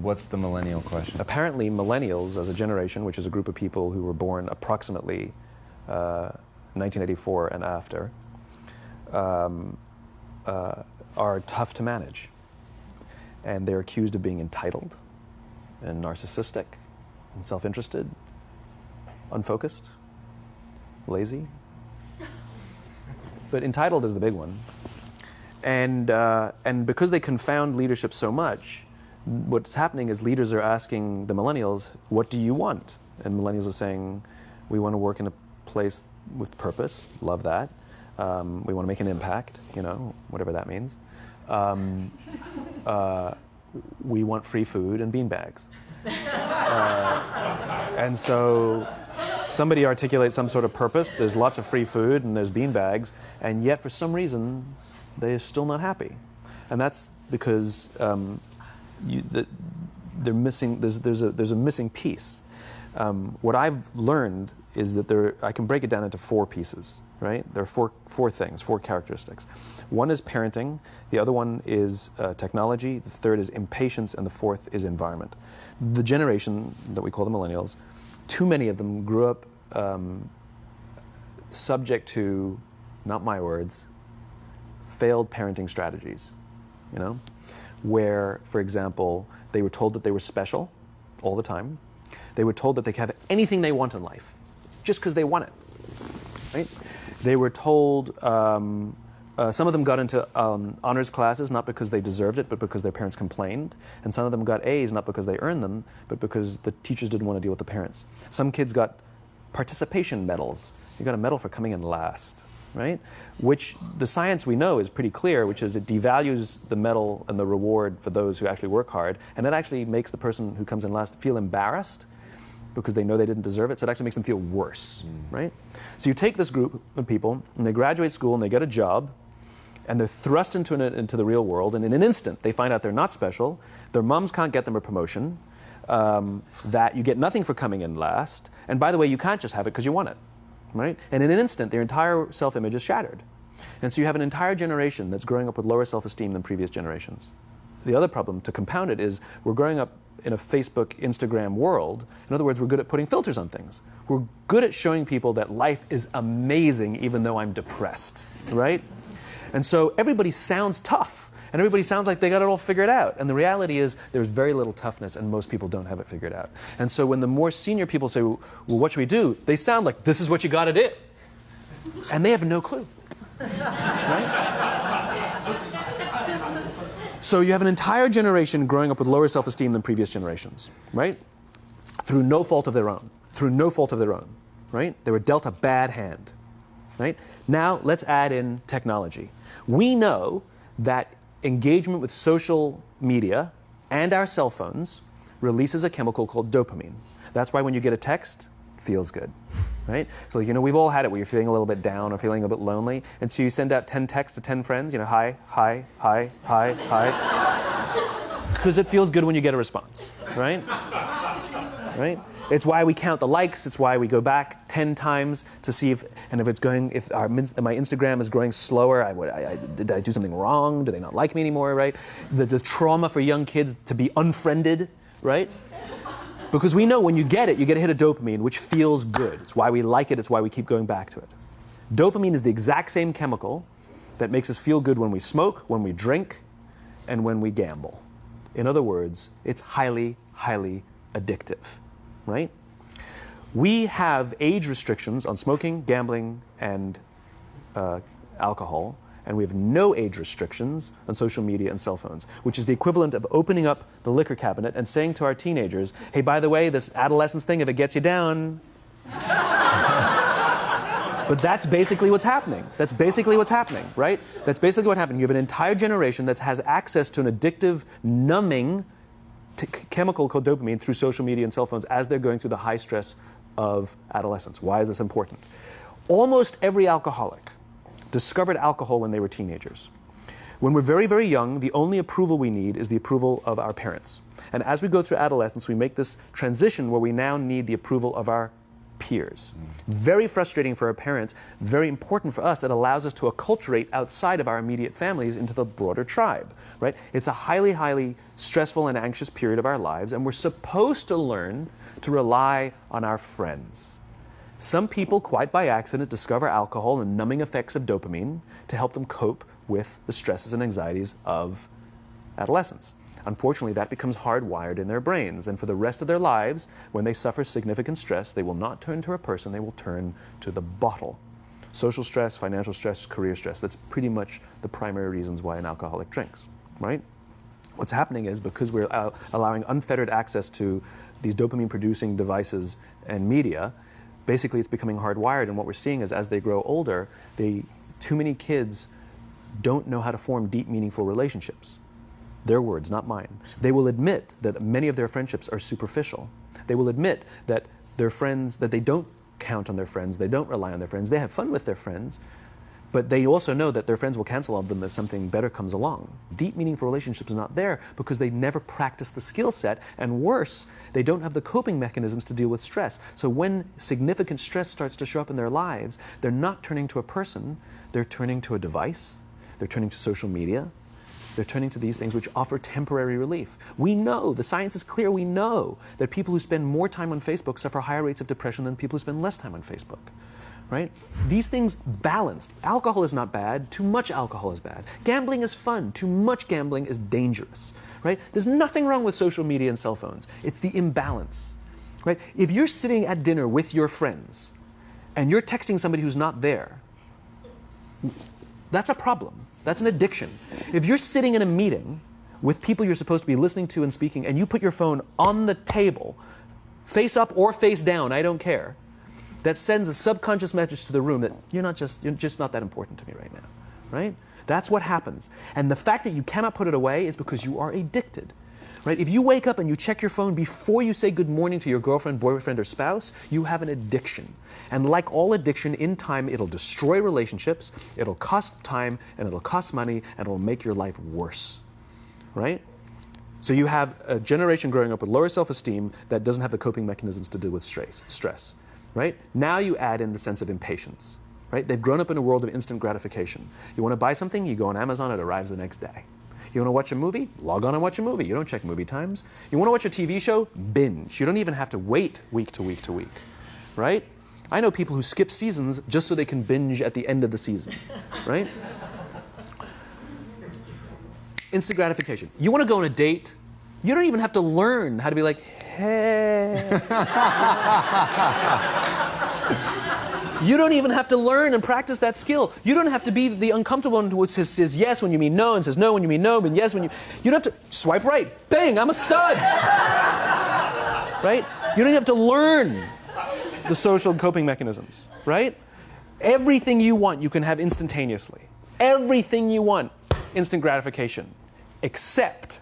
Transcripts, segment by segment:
What's the millennial question? Apparently, millennials as a generation, which is a group of people who were born approximately 1984 and after, are tough to manage. And they're accused of being entitled and narcissistic and self-interested, unfocused, lazy. But entitled is the big one. And because they confound leadership so much, what's happening is leaders are asking the millennials, what do you want? And millennials are saying, we want to work in a place with purpose, love that. We want to make an impact, you know, whatever that means. We want free food and beanbags. And so somebody articulates some sort of purpose, there's lots of free food and there's beanbags, and yet for some reason, they're still not happy. And that's because they're missing, there's a missing piece. What I've learned is that I can break it down into 4 pieces, right? There are four things, 4 characteristics. One is parenting, the other one is technology, the third is impatience, and the fourth is environment. The generation that we call the millennials, too many of them grew up subject to, not my words, failed parenting strategies, you know? Where, for example, they were told that they were special all the time. They were told that they could have anything they want in life, just because they want it, right? They were told, some of them got into honors classes, not because they deserved it, but because their parents complained. And some of them got A's, not because they earned them, but because the teachers didn't want to deal with the parents. Some kids got participation medals. You got a medal for coming in last, right? Which the science we know is pretty clear, which is it devalues the medal and the reward for those who actually work hard. And it actually makes the person who comes in last feel embarrassed because they know they didn't deserve it, so it actually makes them feel worse, right? So you take this group of people, and they graduate school, and they get a job, and they're thrust into the real world, and in an instant, they find out they're not special, their moms can't get them a promotion, that you get nothing for coming in last, and by the way, you can't just have it because you want it, right? And in an instant, their entire self-image is shattered. And so you have an entire generation that's growing up with lower self-esteem than previous generations. The other problem, to compound it, is we're growing up in a Facebook, Instagram world. In other words, we're good at putting filters on things. We're good at showing people that life is amazing even though I'm depressed, right? And so everybody sounds tough, and everybody sounds like they got it all figured out. And the reality is there's very little toughness, and most people don't have it figured out. And so when the more senior people say, well, what should we do? They sound like, this is what you got to do. And they have no clue, right? So you have an entire generation growing up with lower self-esteem than previous generations, right? Through no fault of their own. Through no fault of their own, right? They were dealt a bad hand, right? Now let's add in technology. We know that engagement with social media and our cell phones releases a chemical called dopamine. That's why when you get a text, it feels good, right? So, you know, we've all had it where you're feeling a little bit down or feeling a bit lonely, and so you send out 10 texts to 10 friends, you know, hi, hi, hi, hi, hi, because it feels good when you get a response, right? Right? It's why we count the likes. It's why we go back 10 times to see if my Instagram is growing slower, did I do something wrong? Do they not like me anymore, right? The trauma for young kids to be unfriended, right? Because we know when you get it, you get a hit of dopamine, which feels good. It's why we like it. It's why we keep going back to it. Dopamine is the exact same chemical that makes us feel good when we smoke, when we drink, and when we gamble. In other words, it's highly, highly addictive, right? We have age restrictions on smoking, gambling, and alcohol, and we have no age restrictions on social media and cell phones, which is the equivalent of opening up the liquor cabinet and saying to our teenagers, hey, by the way, this adolescence thing, if it gets you down. But that's basically what's happening. That's basically what's happening, right? That's basically what happened. You have an entire generation that has access to an addictive, numbing chemical called dopamine through social media and cell phones as they're going through the high stress of adolescence. Why is this important? Almost every alcoholic discovered alcohol when they were teenagers. When we're very, very young, the only approval we need is the approval of our parents. And as we go through adolescence, we make this transition where we now need the approval of our peers. Very frustrating for our parents, very important for us. It allows us to acculturate outside of our immediate families into the broader tribe, right? It's a highly, highly stressful and anxious period of our lives, and we're supposed to learn to rely on our friends. Some people, quite by accident, discover alcohol and numbing effects of dopamine to help them cope with the stresses and anxieties of adolescence. Unfortunately, that becomes hardwired in their brains, and for the rest of their lives, when they suffer significant stress, they will not turn to a person, they will turn to the bottle. Social stress, financial stress, career stress, that's pretty much the primary reasons why an alcoholic drinks, right? What's happening is because we're allowing unfettered access to these dopamine-producing devices and media, basically it's becoming hardwired, and what we're seeing is as they grow older, too many kids don't know how to form deep, meaningful relationships. Their words, not mine. They will admit that many of their friendships are superficial. They will admit that their friends, that they don't count on their friends, they don't rely on their friends, they have fun with their friends, but they also know that their friends will cancel on them if something better comes along. Deep, meaningful relationships are not there because they never practice the skill set, and worse, they don't have the coping mechanisms to deal with stress. So when significant stress starts to show up in their lives, they're not turning to a person, they're turning to a device, they're turning to social media, they're turning to these things which offer temporary relief. We know, the science is clear, we know that people who spend more time on Facebook suffer higher rates of depression than people who spend less time on Facebook, right? These things balanced. Alcohol is not bad, too much alcohol is bad. Gambling is fun, too much gambling is dangerous, right? There's nothing wrong with social media and cell phones. It's the imbalance, right? If you're sitting at dinner with your friends and you're texting somebody who's not there, that's a problem. That's an addiction. If you're sitting in a meeting with people you're supposed to be listening to and speaking, and you put your phone on the table, face up or face down, I don't care, that sends a subconscious message to the room that you're just not that important to me right now, right? That's what happens. And the fact that you cannot put it away is because you are addicted. Right? If you wake up and you check your phone before you say good morning to your girlfriend, boyfriend, or spouse, you have an addiction. And like all addiction, in time, it'll destroy relationships, it'll cost time, and it'll cost money, and it'll make your life worse. Right? So you have a generation growing up with lower self-esteem that doesn't have the coping mechanisms to deal with stress. Right? Now you add in the sense of impatience. Right? They've grown up in a world of instant gratification. You want to buy something, you go on Amazon, it arrives the next day. You want to watch a movie? Log on and watch a movie. You don't check movie times. You want to watch a TV show? Binge. You don't even have to wait week to week to week, right? I know people who skip seasons just so they can binge at the end of the season, right? Instant gratification. You want to go on a date? You don't even have to learn how to be like, hey. You don't even have to learn and practice that skill. You don't have to be the uncomfortable one who says yes when you mean no and says no when you mean no, but yes when you... You don't have to swipe right. Bang, I'm a stud. Right? You don't have to learn the social coping mechanisms, right? Everything you want, you can have instantaneously. Everything you want, instant gratification. Except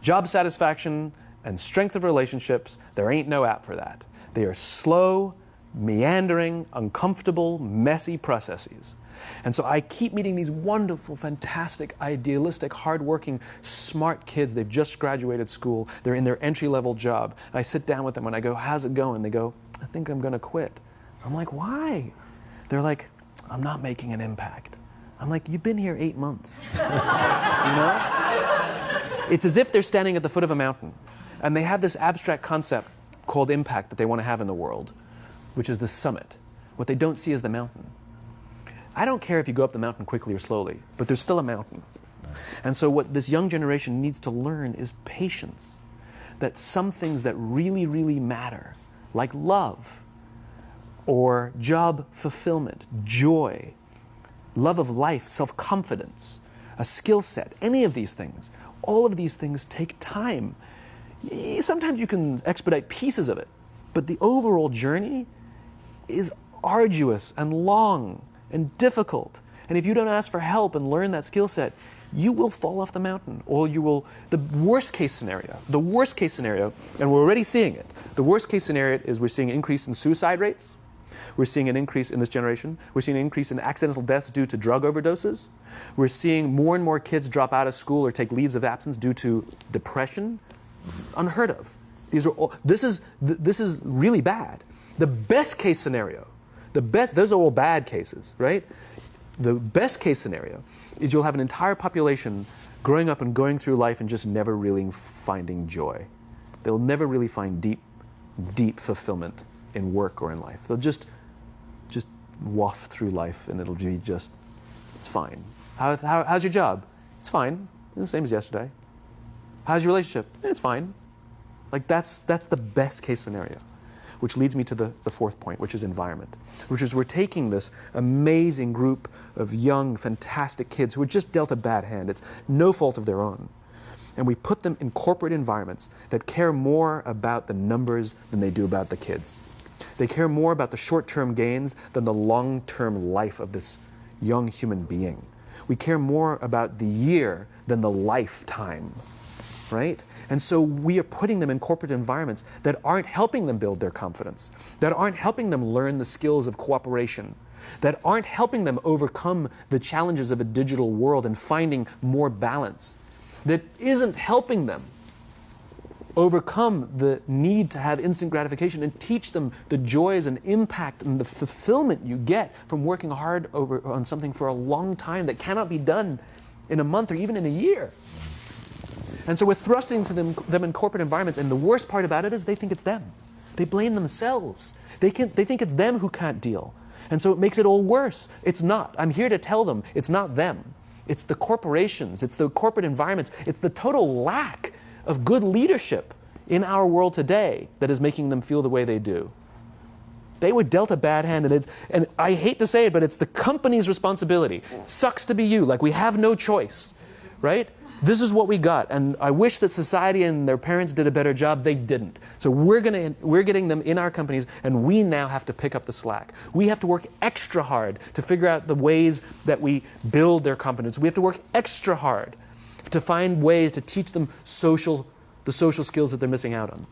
job satisfaction and strength of relationships, there ain't no app for that. They are slow, meandering, uncomfortable, messy processes. And so I keep meeting these wonderful, fantastic, idealistic, hardworking, smart kids. They've just graduated school. They're in their entry-level job. I sit down with them and I go, how's it going? They go, I think I'm going to quit. I'm like, why? They're like, I'm not making an impact. I'm like, you've been here 8 months. You know? It's as if they're standing at the foot of a mountain and they have this abstract concept called impact that they want to have in the world, which is the summit. What they don't see is the mountain. I don't care if you go up the mountain quickly or slowly, but there's still a mountain. And so what this young generation needs to learn is patience. That some things that really, really matter, like love, or job fulfillment, joy, love of life, self-confidence, a skill set, any of these things, all of these things take time. Sometimes you can expedite pieces of it, but the overall journey is arduous and long and difficult. And if you don't ask for help and learn that skill set, you will fall off the mountain, or you will, the worst case scenario, and we're already seeing it, the worst case scenario is we're seeing an increase in suicide rates, we're seeing an increase in this generation, we're seeing an increase in accidental deaths due to drug overdoses, we're seeing more and more kids drop out of school or take leaves of absence due to depression, unheard of. These are all, this is really bad. The best case scenario, those are all bad cases, right? The best case scenario is you'll have an entire population growing up and going through life and just never really finding joy. They'll never really find deep fulfillment in work or in life. They'll just waft through life and it'll be just, it's fine. How's your job? It's fine. The same as yesterday. How's your relationship? It's fine. Like that's the best case scenario. Which leads me to the fourth point, which is environment. Which is we're taking this amazing group of young, fantastic kids who were just dealt a bad hand. It's no fault of their own. And we put them in corporate environments that care more about the numbers than they do about the kids. They care more about the short-term gains than the long-term life of this young human being. We care more about the year than the lifetime, right? And so we are putting them in corporate environments that aren't helping them build their confidence, that aren't helping them learn the skills of cooperation, that aren't helping them overcome the challenges of a digital world and finding more balance, that isn't helping them overcome the need to have instant gratification and teach them the joys and impact and the fulfillment you get from working hard on something for a long time that cannot be done in a month or even in a year. And so we're thrusting to them in corporate environments, and the worst part about it is they think it's them. They blame themselves. They think it's them who can't deal. And so it makes it all worse. It's not. I'm here to tell them it's not them. It's the corporations. It's the corporate environments. It's the total lack of good leadership in our world today that is making them feel the way they do. They were dealt a bad hand, and I hate to say it, but it's the company's responsibility. Sucks to be you. Like, we have no choice, right? This is what we got, and I wish that society and their parents did a better job. They didn't. So we're getting them in our companies, and we now have to pick up the slack. We have to work extra hard to figure out the ways that we build their confidence. We have to work extra hard to find ways to teach them the social skills that they're missing out on.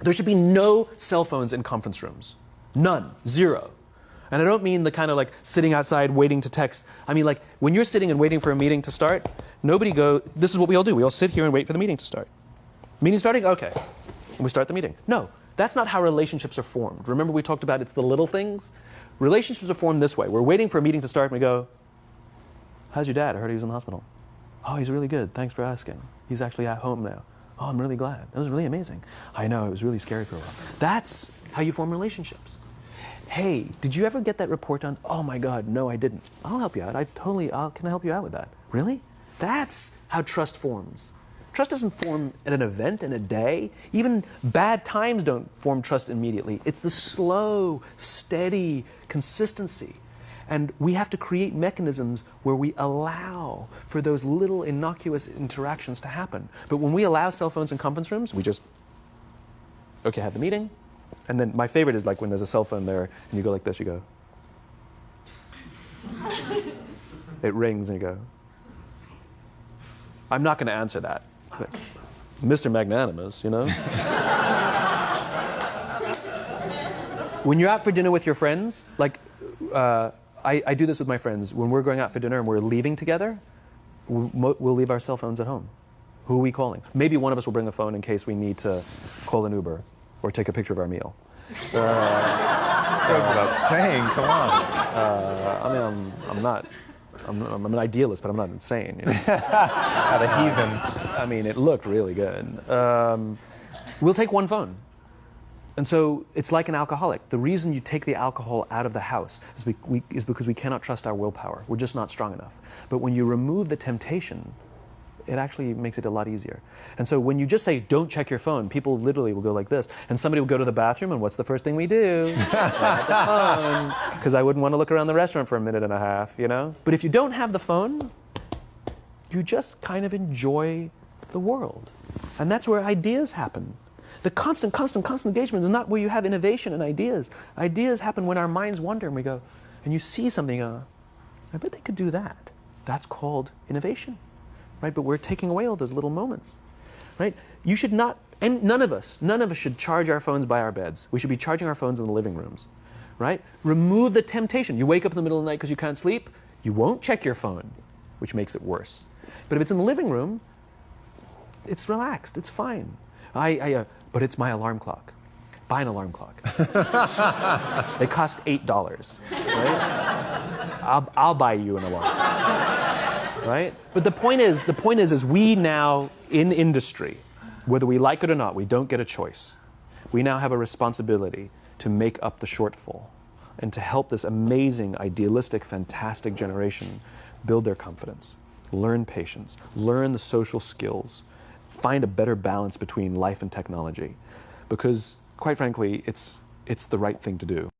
There should be no cell phones in conference rooms. None. Zero. And I don't mean the kind of like sitting outside waiting to text. I mean like when you're sitting and waiting for a meeting to start, this is what we all do. We all sit here and wait for the meeting to start. Meeting starting? Okay. And we start the meeting. No, that's not how relationships are formed. Remember we talked about it's the little things? Relationships are formed this way. We're waiting for a meeting to start and we go, how's your dad? I heard he was in the hospital. Oh, he's really good. Thanks for asking. He's actually at home now. Oh, I'm really glad. That was really amazing. I know, it was really scary for a while. That's how you form relationships. Hey, did you ever get that report done? Oh my God, no, I didn't. I'll help you out. Can I help you out with that? Really? That's how trust forms. Trust doesn't form at an event in a day. Even bad times don't form trust immediately. It's the slow, steady consistency. And we have to create mechanisms where we allow for those little innocuous interactions to happen. But when we allow cell phones in conference rooms, we just, okay, have the meeting. And then my favorite is like when there's a cell phone there and you go like this, you go. It rings and you go. I'm not going to answer that. Like, Mr. Magnanimous, you know? When you're out for dinner with your friends, like, I do this with my friends. When we're going out for dinner and we're leaving together, we'll leave our cell phones at home. Who are we calling? Maybe one of us will bring a phone in case we need to call an Uber or take a picture of our meal. That goes without saying, come on. I'm an idealist, but I'm not insane. You know? At a heathen. I mean, it looked really good. We'll take one phone. And so it's like an alcoholic. The reason you take the alcohol out of the house is because we cannot trust our willpower. We're just not strong enough. But when you remove the temptation, it actually makes it a lot easier. And so when you just say, don't check your phone, people literally will go like this. And somebody will go to the bathroom, and what's the first thing we do? Grab the phone. Because I wouldn't want to look around the restaurant for a minute and a half, you know? But if you don't have the phone, you just kind of enjoy the world. And that's where ideas happen. The constant engagement is not where you have innovation and ideas. Ideas happen when our minds wander and we go, and you see something, I bet they could do that. That's called innovation, right? But we're taking away all those little moments, right? You should not, and none of us should charge our phones by our beds. We should be charging our phones in the living rooms, right? Remove the temptation. You wake up in the middle of the night because you can't sleep, you won't check your phone, which makes it worse. But if it's in the living room, it's relaxed, it's fine. But it's my alarm clock. buy an alarm clock. They cost $8, right? I'll buy you an alarm, right? But the point is we now in industry, whether we like it or not, we don't get a choice. We now have a responsibility to make up the shortfall and to help this amazing, idealistic, fantastic generation build their confidence, learn patience, learn the social skills, find a better balance between life and technology. Because, quite frankly, it's the right thing to do.